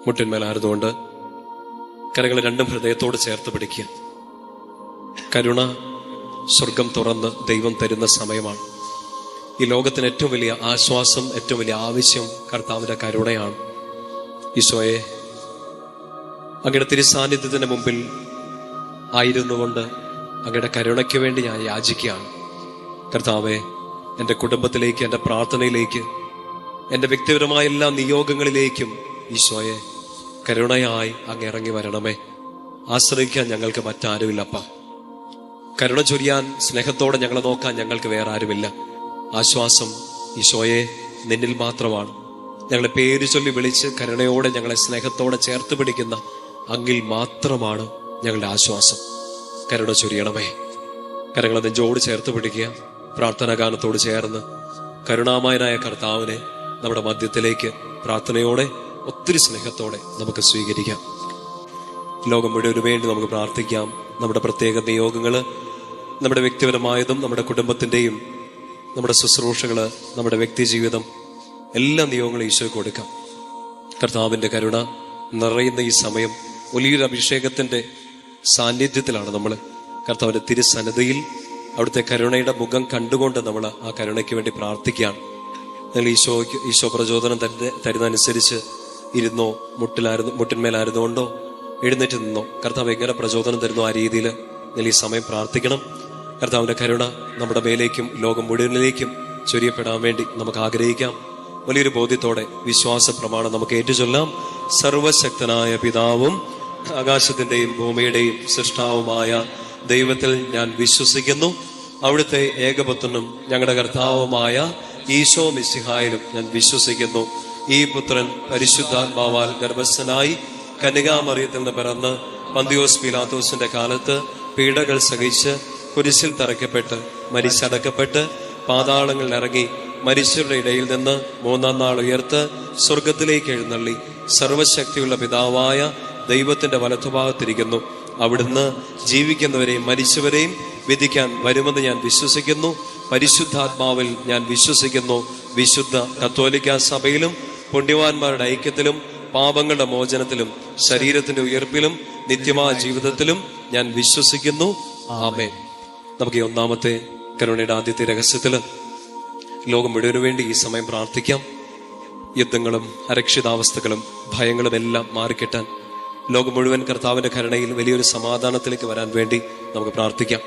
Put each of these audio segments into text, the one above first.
മുട്ടിന്മേലായിരുന്നുകൊണ്ട് കരങ്ങൾ രണ്ടും ഹൃദയത്തോട് ചേർത്ത് പിടിക്കുക. കരുണ സ്വർഗം തുറന്ന് ദൈവം തരുന്ന സമയമാണ്. ഈ ലോകത്തിന് ഏറ്റവും വലിയ ആശ്വാസം, ഏറ്റവും വലിയ ആവശ്യം കർത്താവിന്റെ കരുണയാണ്. ഈശോയെ, അങ്ങയുടെ തിരുസാന്നിധ്യത്തിന് മുമ്പിൽ ആയിരുന്നുകൊണ്ട് അങ്ങയുടെ കരുണയ്ക്ക് വേണ്ടി ഞാൻ യാചിക്കുകയാണ്. കർത്താവെ, എൻ്റെ കുടുംബത്തിലേക്ക്, എൻ്റെ പ്രാർത്ഥനയിലേക്ക്, എൻ്റെ വ്യക്തിപരമായ എല്ലാ നിയോഗങ്ങളിലേക്കും ഈശോയെ കരുണയായി അങ്ങ് ഇറങ്ങി വരണമേ. ആശ്രയിക്കാൻ ഞങ്ങൾക്ക് മറ്റാരുമില്ലപ്പ. കരുണ ചൊരിയാൻ, സ്നേഹത്തോടെ ഞങ്ങളെ നോക്കാൻ ഞങ്ങൾക്ക് വേറെ ആരുമില്ല. ആശ്വാസം ഈശോയെ നിന്നിൽ മാത്രമാണ്. ഞങ്ങളെ പേര് ചൊല്ലി വിളിച്ച് കരുണയോടെ ഞങ്ങളെ സ്നേഹത്തോടെ ചേർത്ത് പിടിക്കുന്ന അങ്ങിൽ മാത്രമാണ് ഞങ്ങളുടെ ആശ്വാസം. കരുണ ചൊരിയണമേ. കരങ്ങളെ നെഞ്ചോട് ചേർത്ത് പിടിക്കുക. പ്രാർത്ഥനാ ഗാനത്തോട് ചേർന്ന് കരുണാമയനായ കർത്താവിനെ നമ്മുടെ മധ്യത്തിലേക്ക് പ്രാർത്ഥനയോടെ, ഒത്തിരി സ്നേഹത്തോടെ നമുക്ക് സ്വീകരിക്കാം. ലോകം മുഴുവന് വേണ്ടി നമുക്ക് പ്രാർത്ഥിക്കാം. നമ്മുടെ പ്രത്യേക നിയോഗങ്ങള്, നമ്മുടെ വ്യക്തിപരമായതും നമ്മുടെ കുടുംബത്തിന്റെയും, നമ്മുടെ ശുശ്രൂഷകള്, നമ്മുടെ വ്യക്തി ജീവിതം, എല്ലാ നിയോഗങ്ങളും ഈശോയ്ക്ക് കൊടുക്കാം. കർത്താവിന്റെ കരുണ നിറയുന്ന ഈ സമയം വലിയൊരു അഭിഷേകത്തിന്റെ സാന്നിധ്യത്തിലാണ് നമ്മൾ. കർത്താവിന്റെ തിരുസന്നിധിയിൽ അവിടുത്തെ കരുണയുടെ മുഖം കണ്ടുകൊണ്ട് നമ്മൾ ആ കരുണയ്ക്ക് വേണ്ടി പ്രാർത്ഥിക്കുകയാണ്. നിങ്ങൾ ഈശോ പ്രചോദനം തരുന്നതനുസരിച്ച് ഇരുന്നോ, മുട്ടിന്മേലായിരുന്നുകൊണ്ടോ എഴുന്നേറ്റ് നിന്നോ, കർത്താവ് എങ്ങനെ പ്രചോദനം തരുന്നോ ആ രീതിയിൽ നിങ്ങൾ ഈ സമയം പ്രാർത്ഥിക്കണം. കർത്താവിന്റെ കരുണ നമ്മുടെ മേലേക്കും ലോകം മുഴുവനിലേക്കും ചൊരിയപ്പെടാൻ വേണ്ടി നമുക്ക് ആഗ്രഹിക്കാം. വലിയൊരു ബോധ്യത്തോടെ വിശ്വാസ പ്രമാണം നമുക്ക് ഏറ്റുചൊല്ലാം. സർവശക്തനായ പിതാവും ആകാശത്തിന്റെയും ഭൂമിയുടെയും സൃഷ്ടാവുമായ ദൈവത്തിൽ ഞാൻ വിശ്വസിക്കുന്നു. അവിടുത്തെ ഏകപുത്രനും ഞങ്ങളുടെ കർത്താവുമായ ഈശോ മിശിഹായിലും ഞാൻ വിശ്വസിക്കുന്നു. ഈ പുത്രൻ പരിശുദ്ധാത്മാവാൽ ഗർഭസ്ഥനായി കന്യകാമറിയത്തിൽ നിന്ന് പിറന്ന് പന്തിയോസ് പീലാത്തോസിന്റെ കാലത്ത് പീഡകൾ സഹിച്ച് കുരിശിൽ തറയ്ക്കപ്പെട്ട് മരിച്ചടക്കപ്പെട്ട് പാതാളങ്ങളിൽ ഇറങ്ങി മരിച്ചവരുടെ ഇടയിൽ നിന്ന് മൂന്നാം നാൾ ഉയർത്ത് സ്വർഗത്തിലേക്ക് എഴുന്നള്ളി സർവശക്തിയുള്ള പിതാവായ ദൈവത്തിന്റെ വലത്തുഭാഗത്തിരിക്കുന്നു. അവിടുന്ന് ജീവിക്കുന്നവരെയും മരിച്ചവരെയും വിധിക്കാൻ വരുമെന്ന് ഞാൻ വിശ്വസിക്കുന്നു. പരിശുദ്ധാത്മാവിൽ ഞാൻ വിശ്വസിക്കുന്നു. വിശുദ്ധ കത്തോലിക്ക സഭയിലും പുണ്യവാന്മാരുടെ ഐക്യത്തിലും പാപങ്ങളുടെ മോചനത്തിലും ശരീരത്തിന്റെ ഉയർപ്പിലും നിത്യമായ ജീവിതത്തിലും ഞാൻ വിശ്വസിക്കുന്നു. ആമേൻ. നമുക്ക് ഈ ഒന്നാമത്തെ കരുണയുടെ ആദ്യത്തെ രഹസ്യത്തില് ലോകം മുഴുവനു വേണ്ടി ഈ സമയം പ്രാർത്ഥിക്കാം. യുദ്ധങ്ങളും അരക്ഷിതാവസ്ഥകളും ഭയങ്ങളും എല്ലാം മാറിക്കിട്ടാൻ ലോകം മുഴുവൻ കർത്താവിന്റെ കരുണയിൽ വലിയൊരു സമാധാനത്തിലേക്ക് വരാൻ വേണ്ടി നമുക്ക് പ്രാർത്ഥിക്കാം.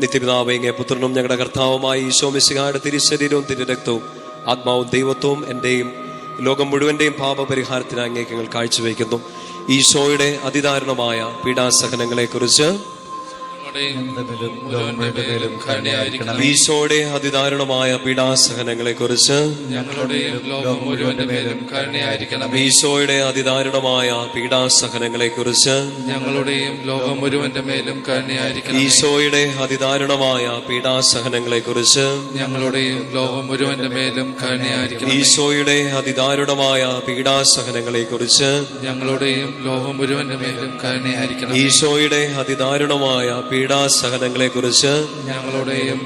നിത്യപിതാവേ, അങ്ങേ പുത്രനും ഞങ്ങളുടെ കർത്താവുമായ ഈശോ മിശിഹായുടെ തിരുശരീരവും തിരുരക്തവും ആത്മാവും ദൈവത്വവും എന്റെയും ലോകം മുഴുവന്റെയും പാപപരിഹാരത്തിന് അങ്ങേക്ക് ഞങ്ങൾ കാഴ്ചവെക്കുന്നു. ഈശോയുടെ അതിദാരുണമായ പീഡാസഹനങ്ങളെ കുറിച്ച്, ഈശോയുടെ അതിദാരുണമായ പീഡാസഹനങ്ങളെ കുറിച്ച്, ഈശോയുടെ അതിദാരുണമായ പീഡാസഹനങ്ങളെ കുറിച്ച്, ഈശോയുടെ അതിദാരുണമായ പീഡാസഹനങ്ങളെ കുറിച്ച്, ഈശോയുടെ അതിദാരുണമായ പീഡാസഹനങ്ങളെ കുറിച്ച്, ഈശോയുടെ അതിദാരുണമായ പീഡാസഹനങ്ങളെ കുറിച്ച്,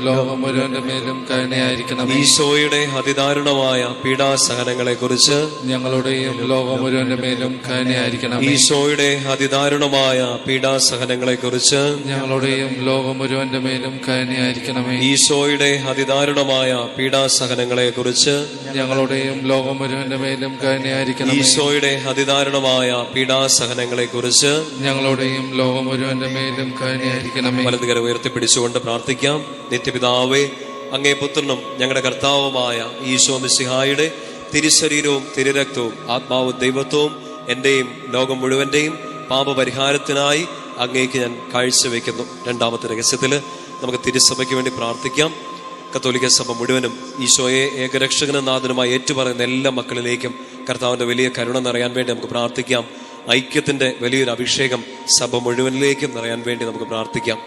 ലോകം മുഴുവന്റെ മേലും കരുണയായിരിക്കണം. ഈശോയുടെ അതിദാരുണമായ പീഡാസഹനങ്ങളെ കുറിച്ച്, ഞങ്ങളുടെയും ലോകം മുഴുവന്റെ മേലും കരുണയായിരിക്കണം. ഈശോയുടെ അതിദാരുണമായ പീഡാസഹനങ്ങളെ കുറിച്ച്, ഞങ്ങളുടെയും ലോകം മുഴുവന്റെ മേലും കരുണയായിരിക്കണമേ. ഈശോയുടെ അതിദാരുണമായ പീഡാസഹനങ്ങളെ കുറിച്ച്, ഞങ്ങളുടെയും ലോകം മുഴുവന്റെ മേലും കരുണയായിരിക്കണം. ഈശോയുടെ അതിദാരുണമായ പീഡാസഹനങ്ങളെ കുറിച്ച്, ഞങ്ങളുടെയും ലോകം മുഴുവന്റെ മേലും കരുണയായിരിക്കണമേ. വലതുകര ഉയർത്തിപ്പിടിച്ചുകൊണ്ട് പ്രാർത്ഥിക്കാം. നിത്യപിതാവേ, അങ്ങേ പുത്രനും ഞങ്ങളുടെ കർത്താവുമായ ഈശോ മിശിഹായുടെ തിരുശരീരവും തിരുരക്തവും ആത്മാവും ദൈവത്വവും എന്റെയും ലോകം മുഴുവന്റെയും പാപപരിഹാരത്തിനായി അങ്ങേക്ക് ഞാൻ കാഴ്ചവെക്കുന്നു. രണ്ടാമത്തെ രഹസ്യത്തില് നമുക്ക് തിരുസഭയ്ക്ക് വേണ്ടി പ്രാർത്ഥിക്കാം. കത്തോലിക്ക സഭ മുഴുവനും ഈശോയെ ഏകരക്ഷകനും നാഥനുമായി ഏറ്റുപറയുന്ന എല്ലാ മക്കളിലേക്കും കർത്താവിന്റെ വലിയ കരുണ നിറയാൻ വേണ്ടി നമുക്ക് പ്രാർത്ഥിക്കാം. ഐക്യത്തിന്റെ വലിയൊരു അഭിഷേകം സഭ മുഴുവനിലേക്കും നിറയാൻ വേണ്ടി നമുക്ക് പ്രാർത്ഥിക്കാം.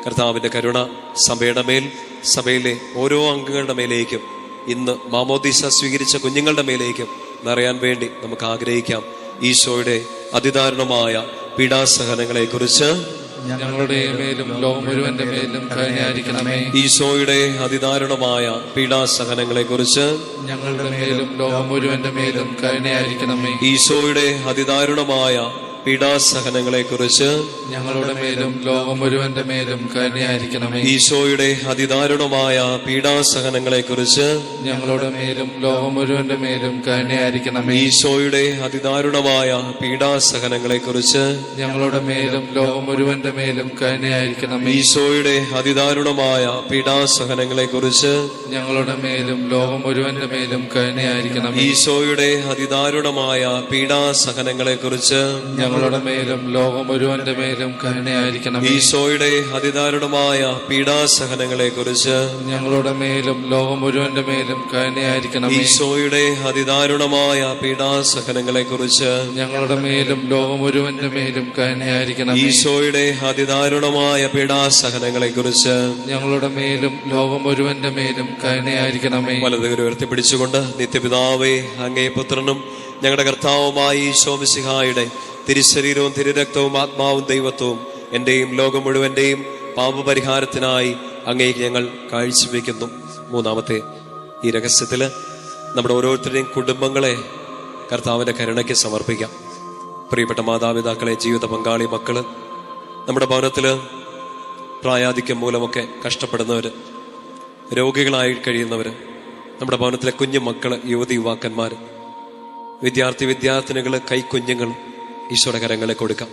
കർത്താവിന്റെ കരുണ സഭയുടെ മേൽ, സഭയിലെ ഓരോ അംഗങ്ങളുടെ മേലേക്കും, ഇന്ന് മാമോദീസ സ്വീകരിച്ച കുഞ്ഞുങ്ങളുടെ മേലേക്കും നിറയാൻ വേണ്ടി നമുക്ക് ആഗ്രഹിക്കാം. ഈശോയുടെ അതിദാരുണമായ പീഡാസഹനങ്ങളെ കുറിച്ച്, ഞങ്ങളുടെ മേലും ലോകം മുഴുവന്റെ മേലും കരുണയായിരിക്കണമേ. ഈശോയുടെ അതിദാരുണമായ പീഡാസഹനങ്ങളെ കുറിച്ച് ഞങ്ങളുടെ മേലും ലോകം മുഴുവന്റെ മേലും കരുണയായിരിക്കണമേ. ഈശോയുടെ അതിദാരുണമായ പീഡാസഹനങ്ങളെ കുറിച്ച് ഞങ്ങളുടെ മേലും ലോകം മുഴുവന്റെ മേലും കരുണയായിരിക്കണമേ. ഈശോയുടെ അതിദാരുണമായ പീഡാസഹനങ്ങളെ കുറിച്ച് ഞങ്ങളുടെ മേലും ലോകം മുഴുവന്റെ മേലും കരുണയായിരിക്കണമേ. ഈശോയുടെ അതിദാരുണമായ പീഡാസഹനങ്ങളെ കുറിച്ച് ഞങ്ങളുടെ മേലും ലോകം മുഴുവന്റെ മേലും കരുണയായിരിക്കണമേ. ഈശോയുടെ അതിദാരുണമായ പീഡാസഹനങ്ങളെ കുറിച്ച് ഞങ്ങളുടെ മേലും ലോകം മുഴുവന്റെ മേലും കരുണയായിരിക്കണമേ. ഈശോയുടെ അതിദാരുണമായ പീഡാസഹനങ്ങളെ കുറിച്ച് ഞങ്ങളുടെ മേലും ലോകം മുഴുവന്റെ മേലും കരുണയായിരിക്കണമേ. ഈശോയുടെ അതിദാരുണമായ പീഡാസഹനങ്ങളെ കുറിച്ച് ഞങ്ങളുടെ മേലും ലോകം മുഴുവന്റെ മേലും കരുണയായിരിക്കണമേ. ഈശോയുടെ അതിദാരുണമായ പീഡാസഹനങ്ങളെ കുറിച്ച് ഞങ്ങളുടെ മേലും ലോകം മുഴുവന്റെ മേലും കരുണയായിരിക്കണമേ. ഈശോയുടെ അതിദാരുണമായ പീഡാസഹനങ്ങളെ കുറിച്ച് ഞങ്ങളുടെ മേലും ലോകം മുഴുവന്റെ മേലും കരുണയായിരിക്കണമേ. വലതുകരം ഉയർത്തിപ്പിടിച്ചുകൊണ്ട് നിത്യപിതാവേ, അങ്ങേ പുത്രനും ഞങ്ങളുടെ കർത്താവുമായ ഈശോ മിശിഹായുടെ തിരുശരീരവും തിരുരക്തവും ആത്മാവും ദൈവത്വവും എന്റെയും ലോകം മുഴുവന്റെയും പാപപരിഹാരത്തിനായി അങ്ങേക്ക് ഞങ്ങൾ കാഴ്ചവെക്കുന്നു. മൂന്നാമത്തെ ഈ രഹസ്യത്തില് നമ്മുടെ ഓരോരുത്തരുടെയും കുടുംബങ്ങളെ കർത്താവിന്റെ കരുണയ്ക്ക് സമർപ്പിക്കാം. പ്രിയപ്പെട്ട മാതാപിതാക്കളെ, ജീവിത പങ്കാളി, മക്കള്, നമ്മുടെ ഭവനത്തില് പ്രായാധിക്യം മൂലമൊക്കെ കഷ്ടപ്പെടുന്നവര്, രോഗികളായി കഴിയുന്നവര്, നമ്മുടെ ഭവനത്തിലെ കുഞ്ഞു മക്കള്, യുവതി യുവാക്കന്മാര്, വിദ്യാർത്ഥിനികള്, കൈക്കുഞ്ഞുങ്ങൾ ഈശോയുടെ കരങ്ങളെ കൊടുക്കാം.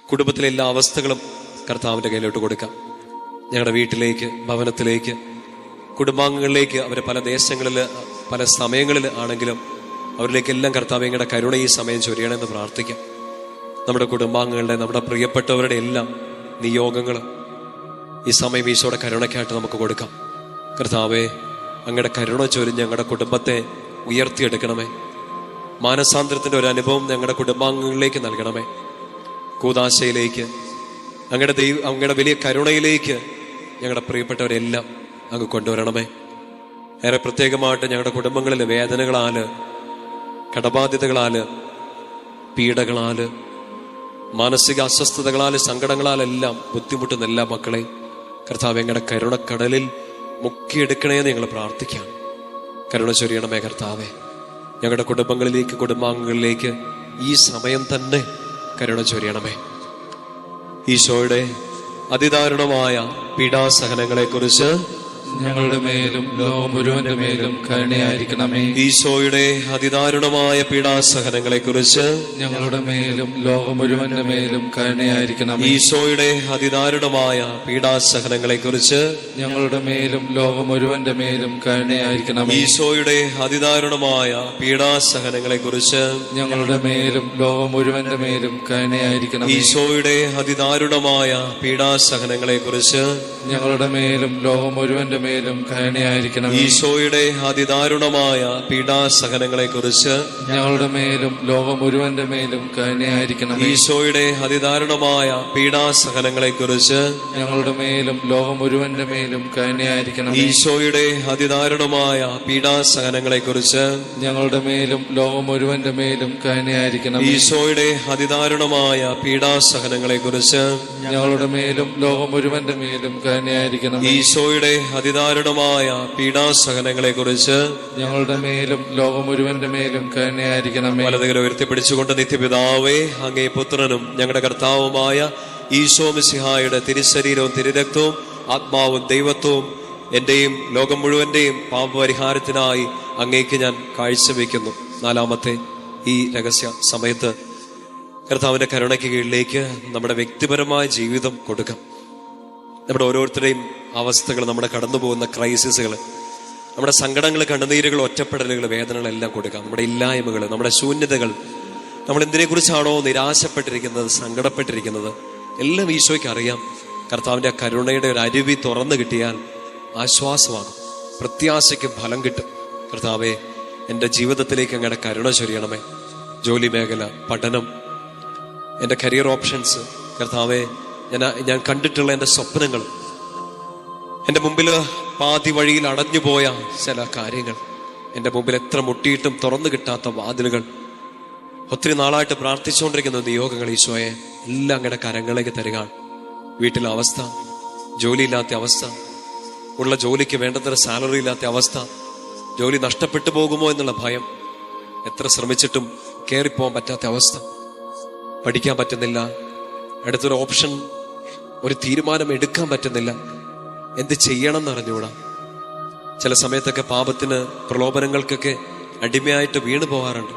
കുടുംബത്തിലെ എല്ലാ അവസ്ഥകളും കർത്താവിന്റെ കയ്യിലോട്ട് കൊടുക്കാം. ഞങ്ങളുടെ വീട്ടിലേക്ക്, ഭവനത്തിലേക്ക്, കുടുംബാംഗങ്ങളിലേക്ക്, അവരെ പല ദേശങ്ങളിൽ, പല സമയങ്ങളിൽ ആണെങ്കിലും അവരിലേക്കെല്ലാം കർത്താവ് ഞങ്ങളുടെ കരുണ ഈ സമയം ചൊരിയണമെന്ന് പ്രാർത്ഥിക്കാം. നമ്മുടെ കുടുംബാംഗങ്ങളുടെ, നമ്മുടെ പ്രിയപ്പെട്ടവരുടെ എല്ലാം നിയോഗങ്ങൾ ഈ സമയം ഈശോയുടെ കരുണയ്ക്കായിട്ട് നമുക്ക് കൊടുക്കാം. കർത്താവേ, അങ്ങയുടെ കരുണ ചൊരിഞ്ഞ് ഞങ്ങളുടെ കുടുംബത്തെ ഉയർത്തിയെടുക്കണമേ. മാനസാന്തരത്തിന്റെ ഒരു അനുഭവം ഞങ്ങളുടെ കുടുംബാംഗങ്ങളിലേക്ക് നൽകണമേ. കൂദാശയിലേക്ക്, അങ്ങയുടെ വലിയ കരുണയിലേക്ക് ഞങ്ങളുടെ പ്രിയപ്പെട്ടവരെല്ലാം അങ്ങ് കൊണ്ടുവരണമേ. ഏറെ പ്രത്യേകമായിട്ട് ഞങ്ങളുടെ കുടുംബങ്ങളിൽ വേദനകളാല്, കടബാധ്യതകളാല്, പീഡകളാല്, മാനസിക അസ്വസ്ഥതകളാല്, സങ്കടങ്ങളാലെല്ലാം ബുദ്ധിമുട്ടുന്ന എല്ലാ മക്കളെ കർത്താവ് ഞങ്ങളുടെ കരുണക്കടലിൽ മുക്കിയെടുക്കണേന്ന് ഞങ്ങൾ പ്രാർത്ഥിക്കാം. കരുണ ചൊരിയണമേ കർത്താവേ. ഞങ്ങളുടെ കുടുംബങ്ങളിലേക്ക്, കുടുംബാംഗങ്ങളിലേക്ക് ഈ സമയം തന്നെ കരുണ ചൊരിയണമേ. ഈശോയുടെ അതിദാരുണമായ പീഡാസഹനങ്ങളെ കുറിച്ച് ഞങ്ങളുടെ മേലും ലോകം മുഴുവന്റെ മേലും കരുണയായിരിക്കണമേ. ഈശോയുടെ അതിദാരുണമായ പീഡാസഹനങ്ങളെ കുറിച്ച് ഞങ്ങളുടെ മേലും ലോകം മുഴുവന്റെ മേലും കരുണയായിരിക്കണമേ. ഈശോയുടെ അതിദാരുണമായ പീഡാസഹനങ്ങളെ കുറിച്ച് ഞങ്ങളുടെ മേലും ലോകം മുഴുവന്റെ മേലും കരുണയായിരിക്കണമേ. ഈശോയുടെ അതിദാരുണമായ പീഡാസഹനങ്ങളെ കുറിച്ച് ഞങ്ങളുടെ മേലും ലോകം മുഴുവന്റെ മേലും കരുണയായിരിക്കണമേ. ഈശോയുടെ അതിദാരുണമായ പീഡാസഹനങ്ങളെ കുറിച്ച് ഞങ്ങളുടെ മേലും ലോകം മുഴുവന്റെ മേലും കരുണയായിരിക്കണം. ഈശോയുടെ അതിദാരുണമായ പീഡാസഹനങ്ങളെ കുറിച്ച് ഞങ്ങളുടെ മേലും ലോകം മുഴുവന്റെ മേലും കരുണയായിരിക്കണം. ഈശോയുടെ അതിദാരുണമായ പീഡാസഹനങ്ങളെ കുറിച്ച് ഞങ്ങളുടെ മേലും ലോകം മുഴുവന്റെ മേലും കരുണയായിരിക്കണം. ഈശോയുടെ അതിദാരുണമായ പീഡാസഹനങ്ങളെ കുറിച്ച് ഞങ്ങളുടെ മേലും ലോകം മുഴുവന്റെ മേലും കരുണയായിരിക്കണം. ഈശോയുടെ അതിദാരുണമായ പീഡാസഹനങ്ങളെ കുറിച്ച് ഞങ്ങളുടെ മേലും ലോകം മുഴുവന്റെ മേലും കരുണയായിരിക്കണം. ഈശോയുടെ അതിദാരുണമായ പീഡാസഹനങ്ങളെ കുറിച്ച് ഞങ്ങളുടെ മേലും ലോകം മുഴുവന്റെ മേലും കരുണയായിരിക്കണം. വലതുകരം ഉയർത്തിപ്പിടിച്ചുകൊണ്ട് നിത്യപിതാവേ, അങ്ങേ പുത്രനും ഞങ്ങളുടെ കർത്താവുമായ ഈശോ മിശിഹായുടെ തിരുശരീരവും തിരുരക്തവും ആത്മാവും ദൈവത്വവും എന്റെയും ലോകം മുഴുവന്റെയും പാപപരിഹാരത്തിനായി അങ്ങേക്ക് ഞാൻ കാഴ്ചവെക്കുന്നു. നാലാമത്തെ ഈ രഹസ്യ സമയത്ത് കർത്താവിന്റെ കരുണയ്ക്ക് കീഴിലേക്ക് നമ്മുടെ വ്യക്തിപരമായ ജീവിതം കൊടുക്കാം. നമ്മുടെ ഓരോരുത്തരുടെയും അവസ്ഥകൾ, നമ്മുടെ കടന്നു പോകുന്ന ക്രൈസിസുകൾ, നമ്മുടെ സങ്കടങ്ങൾ, കണ്ണുനീരുകൾ, ഒറ്റപ്പെടലുകൾ, വേദനകളെല്ലാം കൊടുക്കാം. നമ്മുടെ ഇല്ലായ്മകൾ, നമ്മുടെ ശൂന്യതകൾ, നമ്മൾ എന്തിനെക്കുറിച്ചാണോ നിരാശപ്പെട്ടിരിക്കുന്നത്, സങ്കടപ്പെട്ടിരിക്കുന്നത്, എല്ലാം ഈശോയ്ക്ക് അറിയാം. കർത്താവിന്റെ കരുണയുടെ ഒരു അരുവി തുറന്നു കിട്ടിയാൽ ആശ്വാസമാകും, പ്രത്യാശയ്ക്ക് ഫലം കിട്ടും. കർത്താവെ, എൻ്റെ ജീവിതത്തിലേക്ക് അങ്ങയുടെ കരുണ ചൊരിയണമേ. ജോലി മേഖല, പഠനം, എൻ്റെ കരിയർ ഓപ്ഷൻസ്, കർത്താവെ, ഞാൻ കണ്ടിട്ടുള്ള എൻ്റെ സ്വപ്നങ്ങൾ, എൻ്റെ മുമ്പിൽ പാതി വഴിയിൽ അടഞ്ഞുപോയ ചില കാര്യങ്ങൾ, എൻ്റെ മുമ്പിൽ എത്ര മുട്ടിയിട്ടും തുറന്നു കിട്ടാത്ത വാതിലുകൾ, ഒത്തിരി നാളായിട്ട് പ്രാർത്ഥിച്ചുകൊണ്ടിരിക്കുന്ന നിയോഗങ്ങൾ, ഈശോയെ എല്ലാം അങ്ങയുടെ കരങ്ങളിലേക്ക് തരിക. വീട്ടിലെ അവസ്ഥ, ജോലിയില്ലാത്ത അവസ്ഥ, ഉള്ള ജോലിക്ക് വേണ്ടത്ര സാലറി ഇല്ലാത്ത അവസ്ഥ, ജോലി നഷ്ടപ്പെട്ടു പോകുമോ എന്നുള്ള ഭയം, എത്ര ശ്രമിച്ചിട്ടും കയറിപ്പോകാൻ പറ്റാത്ത അവസ്ഥ, പഠിക്കാൻ പറ്റുന്നില്ല, അടുത്തൊരു ഓപ്ഷൻ, ഒരു തീരുമാനം എടുക്കാൻ പറ്റുന്നില്ല, എന്ത് ചെയ്യണം എന്നറിഞ്ഞൂടാ. ചില സമയത്തൊക്കെ പാപത്തിന്, പ്രലോഭനങ്ങൾക്കൊക്കെ അടിമയായിട്ട് വീണു പോകാറുണ്ട്.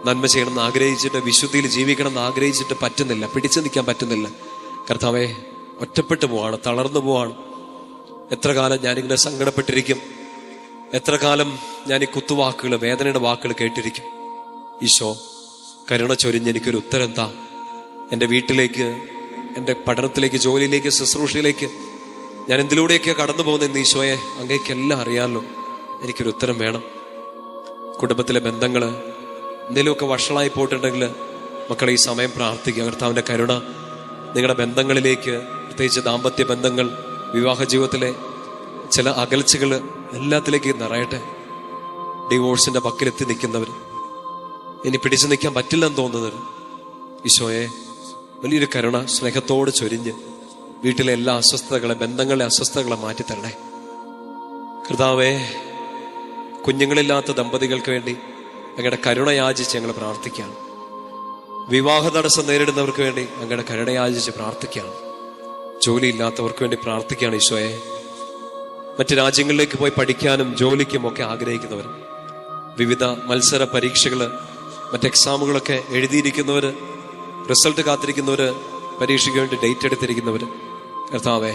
നന്മ ചെയ്യണമെന്ന് ആഗ്രഹിച്ചിട്ട്, വിശുദ്ധിയിൽ ജീവിക്കണം എന്ന് ആഗ്രഹിച്ചിട്ട് പറ്റുന്നില്ല, പിടിച്ചു നിൽക്കാൻ പറ്റുന്നില്ല. കർത്താവേ, ഒറ്റപ്പെട്ടു പോവാണ്, തളർന്നു പോവാണ്. എത്ര കാലം ഞാനിങ്ങനെ സങ്കടപ്പെട്ടിരിക്കും, എത്ര കാലം ഞാൻ ഈ കുത്തുവാക്കുകൾ, വേദനയുടെ വാക്കുകൾ കേട്ടിരിക്കും. ഈശോ, കരുണ ചൊരിഞ്ഞ് എനിക്കൊരു ഉത്തരം താ. എൻ്റെ വീട്ടിലേക്ക്, എൻ്റെ പഠനത്തിലേക്ക്, ജോലിയിലേക്ക്, ശുശ്രൂഷയിലേക്ക് ഞാൻ എന്തിലൂടെയൊക്കെ കടന്നു പോകുന്ന ഈശോയെ, അങ്ങേക്കെല്ലാം അറിയാമല്ലോ, എനിക്കൊരു ഉത്തരം വേണം. കുടുംബത്തിലെ ബന്ധങ്ങൾ എന്തെങ്കിലുമൊക്കെ വഷളായി പോയിട്ടുണ്ടെങ്കിൽ മക്കളെ, ഈ സമയം പ്രാർത്ഥിക്കുക. കർത്താവിൻ്റെ കരുണ നിങ്ങളുടെ ബന്ധങ്ങളിലേക്ക്, പ്രത്യേകിച്ച് ദാമ്പത്യ ബന്ധങ്ങൾ, വിവാഹ ജീവിതത്തിലെ ചില അകൽച്ചകൾ എല്ലാത്തിലേക്ക് നിറയട്ടെ. ഡിവോഴ്സിന്റെ പക്കലെത്തി നിൽക്കുന്നവർ, ഇനി പിടിച്ചു നിൽക്കാൻ പറ്റില്ലെന്ന് തോന്നുന്നവർ, ഈശോയെ വലിയൊരു കരുണ സ്നേഹത്തോട് ചൊരിഞ്ഞ് വീട്ടിലെ എല്ലാ അസ്വസ്ഥതകളെ, ബന്ധങ്ങളിലെ അസ്വസ്ഥതകളെ മാറ്റിത്തരണേ. കർത്താവേ, കുഞ്ഞുങ്ങളില്ലാത്ത ദമ്പതികൾക്ക് വേണ്ടി അങ്ങയുടെ കരുണ യാചിച്ച് ഞങ്ങൾ പ്രാർത്ഥിക്കുകയാണ്. വിവാഹ തടസ്സം നേരിടുന്നവർക്ക് വേണ്ടി അങ്ങയുടെ കരുണ യാചിച്ച് പ്രാർത്ഥിക്കുകയാണ്. ജോലിയില്ലാത്തവർക്ക് വേണ്ടി പ്രാർത്ഥിക്കുകയാണ് ഈശോയെ. മറ്റ് രാജ്യങ്ങളിലേക്ക് പോയി പഠിക്കാനും ജോലിക്കും ഒക്കെ ആഗ്രഹിക്കുന്നവർ, വിവിധ മത്സര പരീക്ഷകൾ, മറ്റ് എക്സാമുകളൊക്കെ എഴുതിയിരിക്കുന്നവർ, റിസൾട്ട് കാത്തിരിക്കുന്നവർ, പരീക്ഷയ്ക്ക് വേണ്ടി ഡേറ്റ് എടുത്തിരിക്കുന്നവർ, കർത്താവേ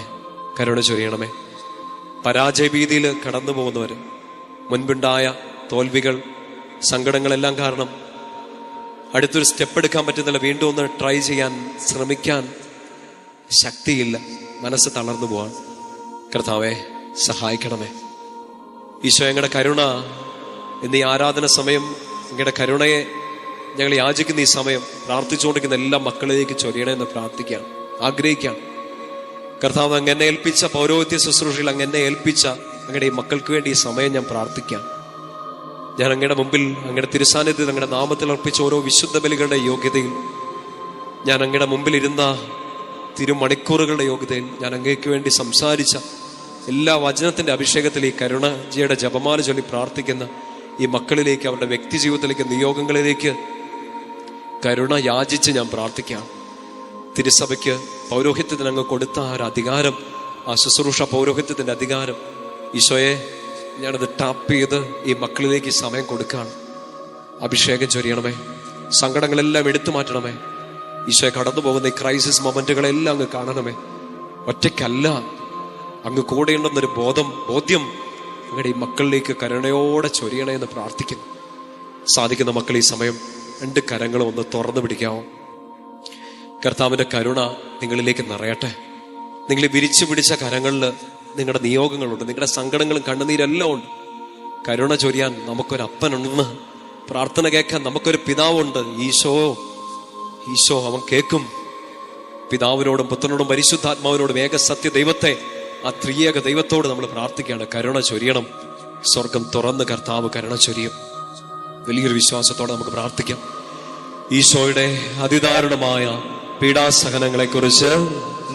കരുണ ചൊരിയണമേ. പരാജയഭീതിയിൽ കടന്നു പോകുന്നവർ, മുൻപുണ്ടായ തോൽവികൾ, സങ്കടങ്ങളെല്ലാം കാരണം അടുത്തൊരു സ്റ്റെപ്പ് എടുക്കാൻ പറ്റുന്നില്ല, വീണ്ടും ഒന്ന് ട്രൈ ചെയ്യാൻ ശ്രമിക്കാൻ ശക്തിയില്ല, മനസ്സ് തളർന്നു പോവാൻ. കർത്താവേ സഹായിക്കണമേ. ഈശോ, ഞങ്ങളുടെ കരുണ എന്നീ ആരാധന സമയം, ഞങ്ങളുടെ കരുണയെ ഞങ്ങൾ യാചിക്കുന്ന ഈ സമയം പ്രാർത്ഥിച്ചുകൊണ്ടിരിക്കുന്ന എല്ലാ മക്കളിലേക്ക് ചൊരിയണമെന്ന് പ്രാർത്ഥിക്കാം, ആഗ്രഹിക്കാം. കർത്താവ്, അങ്ങനെ ഏൽപ്പിച്ച പൗരോഹിത്യ ശുശ്രൂഷയിൽ അങ്ങനെ ഏൽപ്പിച്ച അങ്ങയുടെ ഈ മക്കൾക്ക് വേണ്ടി ഈ സമയം ഞാൻ പ്രാർത്ഥിക്കാം. ഞാൻ അങ്ങയുടെ മുമ്പിൽ, അങ്ങയുടെ തിരുസാന്നിധ്യത്തിൽ, അങ്ങയുടെ നാമത്തിൽ അർപ്പിച്ച ഓരോ വിശുദ്ധ ബലികളുടെ യോഗ്യതയിൽ, ഞാൻ അങ്ങയുടെ മുമ്പിൽ ഇരുന്ന തിരുമണിക്കൂറുകളുടെ യോഗ്യതയിൽ, ഞാൻ അങ്ങേക്ക് വേണ്ടി സംസാരിച്ച എല്ലാ വചനത്തിന്റെ അഭിഷേകത്തിൽ ഈ കരുണജിയുടെ ജപമാല ചൊല്ലി പ്രാർത്ഥിക്കുന്ന ഈ മക്കളിലേക്ക്, അവരുടെ വ്യക്തി ജീവിതത്തിലേക്ക്, നിയോഗങ്ങളിലേക്ക് കരുണ യാചിച്ച് ഞാൻ പ്രാർത്ഥിക്കാം. തിരുസഭയ്ക്ക് പൗരോഹിത്യത്തിന് അങ്ങ് കൊടുത്ത ആ ഒരു അധികാരം, ആ ശുശ്രൂഷ പൗരോഹിത്യത്തിന്റെ അധികാരം, ഈശോയെ ഞാനത് ടാപ്പ് ചെയ്ത് ഈ മക്കളിലേക്ക് ഈ സമയം കൊടുക്കുകയാണ്. അഭിഷേകം ചൊരിയണമേ, സങ്കടങ്ങളെല്ലാം എടുത്തു മാറ്റണമേ. ഈശോയെ, കടന്നു പോകുന്ന ഈ ക്രൈസിസ് മൊമെന്റുകളെല്ലാം അങ്ങ് കാണണമേ. ഒറ്റയ്ക്കല്ല, അങ്ങ് കൂടെയുണ്ടെന്നൊരു ബോധ്യം അങ്ങയുടെ ഈ മക്കളിലേക്ക് കരുണയോടെ ചൊരിയണേ എന്ന് പ്രാർത്ഥിക്കുന്നു. സാധിക്കുന്ന മക്കൾ ഈ സമയം രണ്ട് കരങ്ങളും ഒന്ന് തുറന്നു പിടിക്കാമോ? കർത്താവിന്റെ കരുണ നിങ്ങളിലേക്ക് നിറയട്ടെ. നിങ്ങൾ വിരിച്ചു പിടിച്ച കരങ്ങളിൽ നിങ്ങളുടെ നിയോഗങ്ങളുണ്ട്, നിങ്ങളുടെ സങ്കടങ്ങളും കണ്ണുനീരെല്ലാം ഉണ്ട്. കരുണ ചൊരിയാൻ നമുക്കൊരപ്പനുണ്ടെന്ന്, പ്രാർത്ഥന കേൾക്കാൻ നമുക്കൊരു പിതാവുണ്ട്. ഈശോ അവൻ കേൾക്കും. പിതാവിനോടും പുത്രനോടും പരിശുദ്ധാത്മാവിനോടും ഏക സത്യ ദൈവത്തെ, ആ ത്രിയേക ദൈവത്തോട് നമ്മൾ പ്രാർത്ഥിക്കുകയാണ്, കരുണ ചൊരിയണം. സ്വർഗം തുറന്ന് കർത്താവ് കരുണ ചൊരിയും. വലിയൊരു വിശ്വാസത്തോടെ നമുക്ക് പ്രാർത്ഥിക്കാം. ഈശോയുടെ അതിദാരുണമായ പീഡാസഹനങ്ങളെ കുറിച്ച്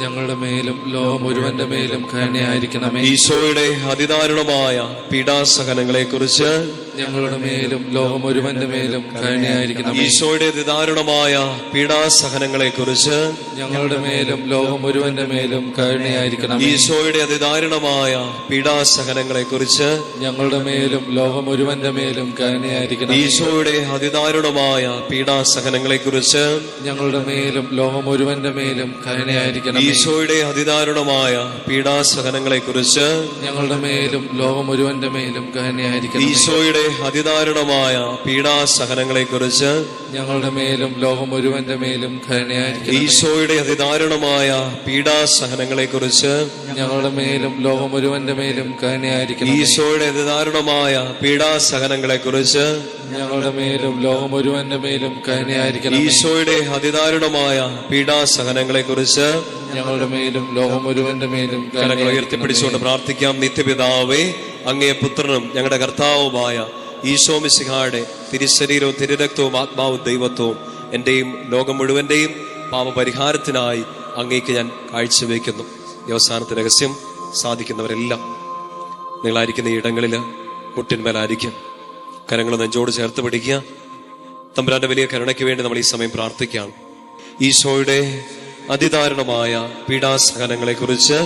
ഞങ്ങളുടെ മേലും ലോകം മുഴുവന്റെ മേലും കരുണയായിരിക്കണമേ. ഈശോയുടെ അതിദാരുണമായ പീഡാസഹനങ്ങളെ കുറിച്ച് ഞങ്ങളുടെ മേലും ലോകം മുഴുവന്റെ മേലും കരുണയായിരിക്കണമേ. ഈശോയുടെ അതിദാരുണമായ പീഡാസഹനങ്ങളെ കുറിച്ച് ഞങ്ങളുടെ മേലും ലോകം മുഴുവന്റെ മേലും കരുണയായിരിക്കണമേ. ഈശോയുടെ അതിദാരുണമായ പീഡാസഹനങ്ങളെ കുറിച്ച് ഞങ്ങളുടെ മേലും ലോകം മുഴുവന്റെ മേലും കരുണയായിരിക്കണമേ. ഈശോയുടെ അതിദാരുണമായ പീഡാസഹനങ്ങളെ കുറിച്ച് ഞങ്ങളുടെ മേലും ലോകം മുഴുവന്റെ മേലും കരുണയായിരിക്കണം. ഈശോയുടെ അതിദാരുണമായ പീഡാസഹനങ്ങളെ കുറിച്ച് ഞങ്ങളുടെ മേലും ലോകം മുഴുവന്റെ മേലും കരുണയായിരിക്കണം. ഈശോയുടെ അതിദാരുണമായ പീഡാസഹനങ്ങളെ കുറിച്ച് ഞങ്ങളുടെ മേലും ലോകം മുഴുവന്റെ മേലും കരുണയായിരിക്കണം. ഈശോയുടെ അതിദാരുണമായ പീഡാസഹനങ്ങളെ കുറിച്ച് ഞങ്ങളുടെ മേലും ലോകം മുഴുവന്റെ മേലും കരുണയായിരിക്കണം. ഈശോയുടെ അതിദാരുണമായ പീഡാസഹനങ്ങളെ കുറിച്ച് ഞങ്ങളുടെ മേലും ലോകം മുഴുവന്റെ മേലും കരുണയായിരിക്കണം. ഈശോയുടെ അതിദാരുണമായ പീഡാസഹനങ്ങളെ കുറിച്ച് ഞങ്ങളുടെ മേലും ലോകം മുഴുവന്റെ മേലും കരങ്ങൾ ഉയർത്തിപ്പിടിച്ചുകൊണ്ട് പ്രാർത്ഥിക്കാം. നിത്യപിതാവേ, അങ്ങേ പുത്രനും ഞങ്ങളുടെ കർത്താവുമായ ഈശോ മിശിഹായുടെ തിരുശരീരവും തിരുരക്തവും ആത്മാവും ദൈവത്വവും എന്റെയും ലോകം മുഴുവന്റെയും പാപപരിഹാരത്തിനായി അങ്ങേക്ക് ഞാൻ കാഴ്ചവെക്കുന്നു. ഈ അവസാനത്തെ രഹസ്യം സാധിക്കുന്നവരെല്ലാം നിങ്ങളായിരിക്കുന്ന ഈ ഇടങ്ങളിൽ മുട്ടിന്മേലായിരിക്കും. കരങ്ങൾ നെഞ്ചോട് ചേർത്ത് പിടിക്കുക. തമ്പുരാന്റെ വലിയ കരുണയ്ക്ക് വേണ്ടി നമ്മൾ ഈ സമയം പ്രാർത്ഥിക്കുകയാണ്. ഈശോയുടെ അതിദാരുണമായ പീഡാസഹനങ്ങളെ കുറിച്ച്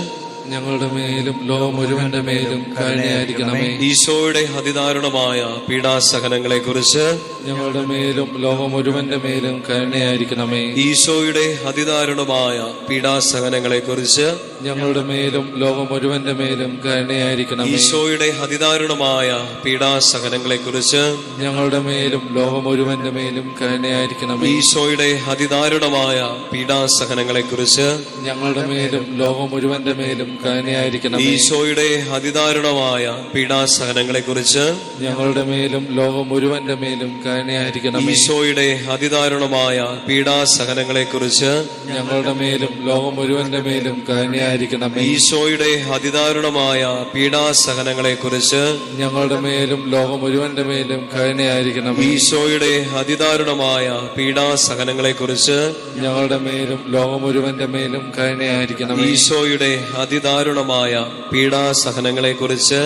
ഞങ്ങളുടെ മേലും ലോകം മുഴുവന്റെ മേലും കരുണയായിരിക്കണമേ. ഈശോയുടെ അതിദാരുണമായ പീഡാസഹനങ്ങളെ കുറിച്ച് ഞങ്ങളുടെ മേലും ലോകം മുഴുവന്റെ മേലും കരുണയായിരിക്കണമേ. ഈശോയുടെ അതിദാരുണമായ പീഡാസഹനങ്ങളെ കുറിച്ച് ഞങ്ങളുടെ മേലും ലോകം മുഴുവന്റെ മേലും കരുണയായിരിക്കണമേ. ഈശോയുടെ അതിദാരുണമായ പീഡാസഹനങ്ങളെ കുറിച്ച് ഞങ്ങളുടെ മേലും ലോകം മുഴുവന്റെ മേലും കരുണയായിരിക്കണമേ. ഈശോയുടെ അതിദാരുണമായ പീഡാസഹനങ്ങളെ കുറിച്ച് ഞങ്ങളുടെ മേലും ലോകം മുഴുവന്റെ മേലും കരുണയായിരിക്കണമേ. ഈശോയുടെ അതിദാരുണമായ പീഡാസഹനങ്ങളെ കുറിച്ച് ഞങ്ങളുടെ മേലും ലോകം മുഴുവന്റെ മേലും കരുണയായിരിക്കണമേ. ഈശോയുടെ അതിദാരുണമായ പീഡാസഹനങ്ങളെ കുറിച്ച് ഞങ്ങളുടെ മേലും ലോകം മുഴുവന്റെ മേലും കരുണയായിരിക്കണമേ. ഈശോയുടെ അതിദാരുണമായ പീഡാസഹനങ്ങളെ കുറിച്ച് ഞങ്ങളുടെ മേലും ലോകം മുഴുവന്റെ മേലും കരുണയായിരിക്കണമേ. ഈശോയുടെ അതിദാരുണമായ പീഡാസഹനങ്ങളെ കുറിച്ച് ഞങ്ങളുടെ മേലും ലോകം മുഴുവന്റെ മേലും കരുണയായിരിക്കണമേ. ഈശോയുടെ അതിദാരുണമായ പീഡാസഹനങ്ങളെ കുറിച്ച്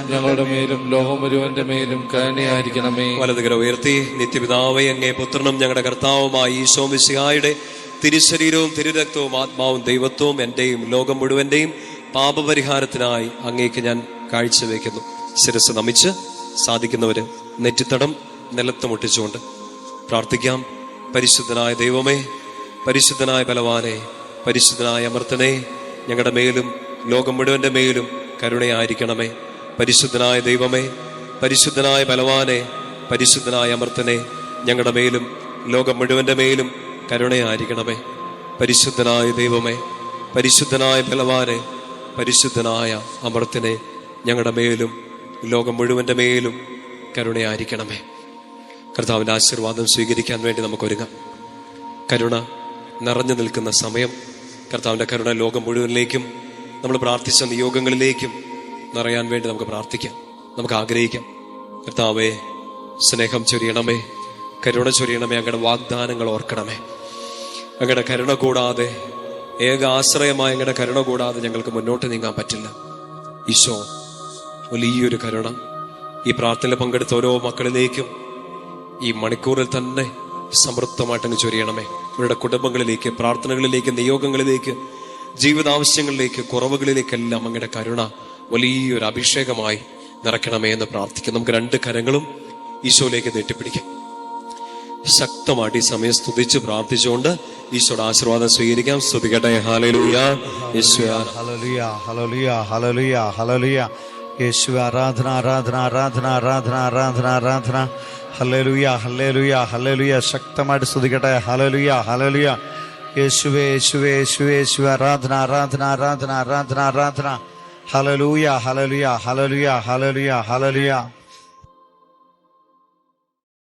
ഞങ്ങളുടെ മേലും ലോകം മുഴുവന്റെ മേലും കരുണയായിരിക്കണമേ. വലതുകര ഉയർത്തി. നിത്യപിതാവേ, അങ്ങേ പുത്രനും ഞങ്ങളുടെ കർത്താവുമായ ഈശോ മിശിഹായുടെ തിരുശരീരവും തിരുരക്തവും ആത്മാവും ദൈവത്വവും എന്റെയും ലോകം മുഴുവന്റെയും പാപപരിഹാരത്തിനായി അങ്ങേക്ക് ഞാൻ കാഴ്ചവെക്കുന്നു. ശിരസ് നമിച്ച് സാധിക്കുന്നവര് നെറ്റിത്തടം നിലത്ത് മുട്ടിച്ചുകൊണ്ട് പ്രാർത്ഥിക്കാം. പരിശുദ്ധനായ ദൈവമേ, പരിശുദ്ധനായ ബലവാനെ, പരിശുദ്ധനായ അമർത്തനെ, ഞങ്ങളുടെ മേലും ലോകം മുഴുവന്റെ മേലും കരുണയായിരിക്കണമേ. പരിശുദ്ധനായ ദൈവമേ, പരിശുദ്ധനായ ബലവാനെ, പരിശുദ്ധനായ അമർത്തനെ, ഞങ്ങളുടെ മേലും ലോകം മുഴുവന്റെ മേലും കരുണയായിരിക്കണമേ. പരിശുദ്ധനായ ദൈവമേ, പരിശുദ്ധനായ ബലവാനെ, പരിശുദ്ധനായ അമർത്തനെ, ഞങ്ങളുടെ മേലും ലോകം മുഴുവന്റെ മേലും കരുണയായിരിക്കണമേ. കർത്താവിന്റെ ആശീർവാദം സ്വീകരിക്കാൻ വേണ്ടി നമുക്കൊരുങ്ങാം. കരുണ നിറഞ്ഞു നിൽക്കുന്ന സമയം. കർത്താവിന്റെ കരുണ ലോകം മുഴുവനിലേക്കും നമ്മൾ പ്രാർത്ഥിച്ച നിയോഗങ്ങളിലേക്കും നിറയാൻ വേണ്ടി നമുക്ക് പ്രാർത്ഥിക്കാം, നമുക്ക് ആഗ്രഹിക്കാം. കർത്താവേ, സ്നേഹം ചൊരിയണമേ, കരുണ ചൊരിയണമേ. അങ്ങയുടെ വാഗ്ദാനങ്ങൾ ഓർക്കണമേ. അങ്ങയുടെ കരുണ കൂടാതെ, ഏക ആശ്രയമായ അങ്ങയുടെ കരുണ കൂടാതെ ഞങ്ങൾക്ക് മുന്നോട്ട് നീങ്ങാൻ പറ്റില്ല. ഈശോ, വലിയൊരു കരുണ ഈ പ്രാർത്ഥനയിൽ പങ്കെടുത്ത ഓരോ മക്കളിലേക്കും ഈ മണിക്കൂറിൽ തന്നെ സമൃദ്ധമായിട്ടങ്ങ് ചൊരിയണമേ. ഇവരുടെ കുടുംബങ്ങളിലേക്ക്, പ്രാർത്ഥനകളിലേക്ക്, നിയോഗങ്ങളിലേക്ക്, ജീവിതാവശ്യങ്ങളിലേക്ക്, കുറവുകളിലേക്കെല്ലാം അങ്ങയുടെ കരുണ വലിയൊരു അഭിഷേകമായി നിറയ്ക്കണമേ എന്ന് പ്രാർത്ഥിക്കാം. നമുക്ക് രണ്ട് കരങ്ങളും ഈശോയിലേക്ക് നീട്ടിപ്പിടിക്കാം. ശക്തമായിട്ട് ഈ സമയം സ്തുതിച്ച് പ്രാർത്ഥിച്ചുകൊണ്ട് ഈശോയുടെ ആശീർവാദം സ്വീകരിക്കാം. സ്തുതിക്കട്ടെ. ഹല്ലേലൂയ, യേശുവേ ഹല്ലേലൂയ, ഹല്ലേലൂയ, ഹല്ലേലൂയ, ഹല്ലേലൂയ. യേശുവേ ആരാധന, ആരാധന, ആരാധന, ആരാധന, ആരാധന, ആരാധന. Hallelujah, hallelujah, hallelujah. ശക്തമായിട്ട് സ്തുതിക്കട്ടെ. Hallelujah, hallelujah. യേശുവേ, യേശുവേ, യേശുവേ, യേശുവേ. ആരാധന, ആരാധന, ആരാധന, ആരാധന, ആരാധന. Hallelujah, hallelujah, hallelujah, hallelujah, hallelujah.